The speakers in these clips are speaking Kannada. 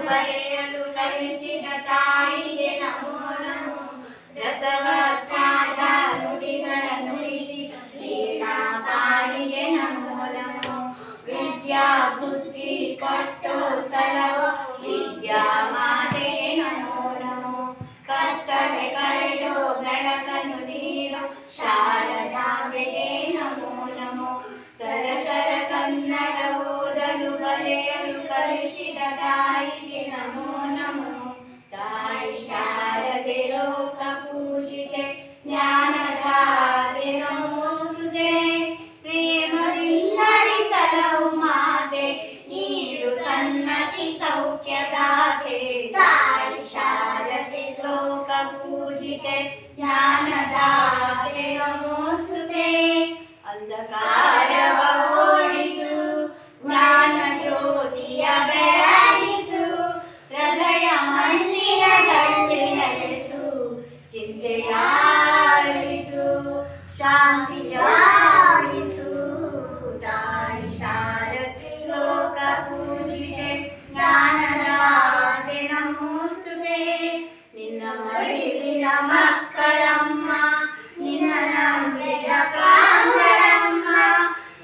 ಬರೆಯಲು ಕಲಿಸಿದ ತಾಯಿಗೆ ನಮೋ ನಮೋ. ರಸವತ್ತಾದ ನುಡಿಗಳ ನುಡಿಸಿದ ವೀಣಾ ಪಾಣಿಗೆ ನಮೋ ನಮೋ. ವಿದ್ಯಾ ಬುದ್ಧಿ ಕೊಟ್ಟು ಸಲಹೋ ವಿದ್ಯಾ ಮಾತೆಗೆ ನಮೋ ನಮೋ. ಕತ್ತಲೆ ಕಳೆದು ಬೆಳಕನ್ನು ನೀಡು ಶಾರದಾಂಬೆಗೆ ನಮೋ ನಮೋ. ಸರಸರ ಕನ್ನಡ ಓದಲು ಬರೆಯಲು ಕಲಿಸಿದ ತಾಯಿಗೆ ನಮೋ ನಮೋ. ತಾಯಿ ಶಾರದೆ ಲೋಕ ಪೂಜಿತೆ ಜ್ಞಾನದಾತೆ ನಮೋಸ್ತುತೆ. ಪ್ರೇಮದಿಂದಲಿ ಸಲಹು ಮಾತೆ ನೀಡು ಸನ್ನತಿ ಸೌಖ್ಯದಾತೆ. ತಾಯಿ ಶಾರದೆ ಲೋಕ ಪೂಜಿತೆ ಜ್ಞಾನದಾತೆ ನಮೋಸ್ತುತೆ. ಅಂಧಕಾರವ ಓಡಿಸು ಜ್ಞಾನ ಜ್ಯೋತಿಯ ಬೆಳಗಿಸು. ಹೃದಯ ಮಣ್ಣಿನ ಗಟ್ಟಿನಲೆಸು ಚಿಂತೆಯಾಳಿಸು ಶಾಂತಿಯಾಳಿಸು. ತಾಯಿ ಶಾರದೆ ಲೋಕ ಪೂಜಿತೆ ಜ್ಞಾನದಾತೆ ನಮೋಸ್ತುತೆ. ನಿನ್ನ ಮಡಿಲಿನ ಮಕ್ಕಳಮ್ಮ ನಿನ್ನ ನಂಬಿದ ಪ್ರಾಣರಮ್ಮ.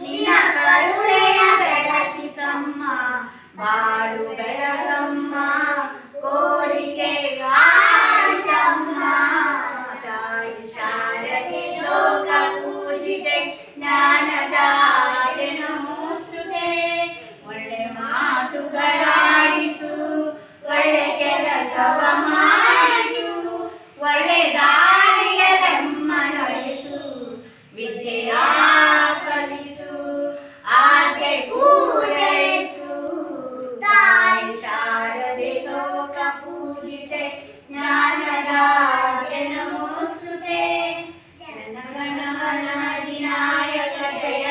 ನಿನ್ನ ಕರುಣೆಯ ಬೆಳಗಿಸಮ್ಮ ಬಾಳು ಬೆಳಗಮ್ಮ. ಕೋರಿಕೆ ಆಲಿಸಮ್ಮ. ತಾಯಿ ಶಾರದೆ ಲೋಕ ಪೂಜಿತೆ ಜ್ಞಾನದಾತೆ ನಮೋಸ್ತುತೆ. ಒಳ್ಳೆ ಮಾತುಗಳಾಡಿಸು ಒಳ್ಳೆ ಕೆಲಸವ ಮಾಡಿಸು. ಒಳ್ಳೆ ದಾರಿಯಲೆಮ್ಮ ನಡೆಸು ವಿದ್ಯೆಯ ಕಲಿಸು ಆಸೆ ಪೂರೈಸು. ತಾಯಿ ಶಾರದೆ ಲೋಕ ಪೂಜಿತೆ ಜ್ಞಾನದಾತೆ ನಮೋಸ್ತುತೆ. ಜನಗಣಮನ ವಿನಾಯಕ ಜಯ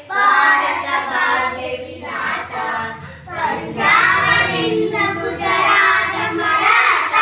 ಭಾರತ ಭಾಗ್ಯ ವಿಧಾತ. ಪಂಜಾಬದಿಂದ ಗುಜರಾತ ಮರಾಠ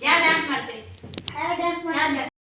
ಯಾರು ಡ್ಯಾನ್ಸ್ ಮಾಡ್ತೀರಿ? ಡ್ಯಾನ್ಸ್ ಮಾಡಿ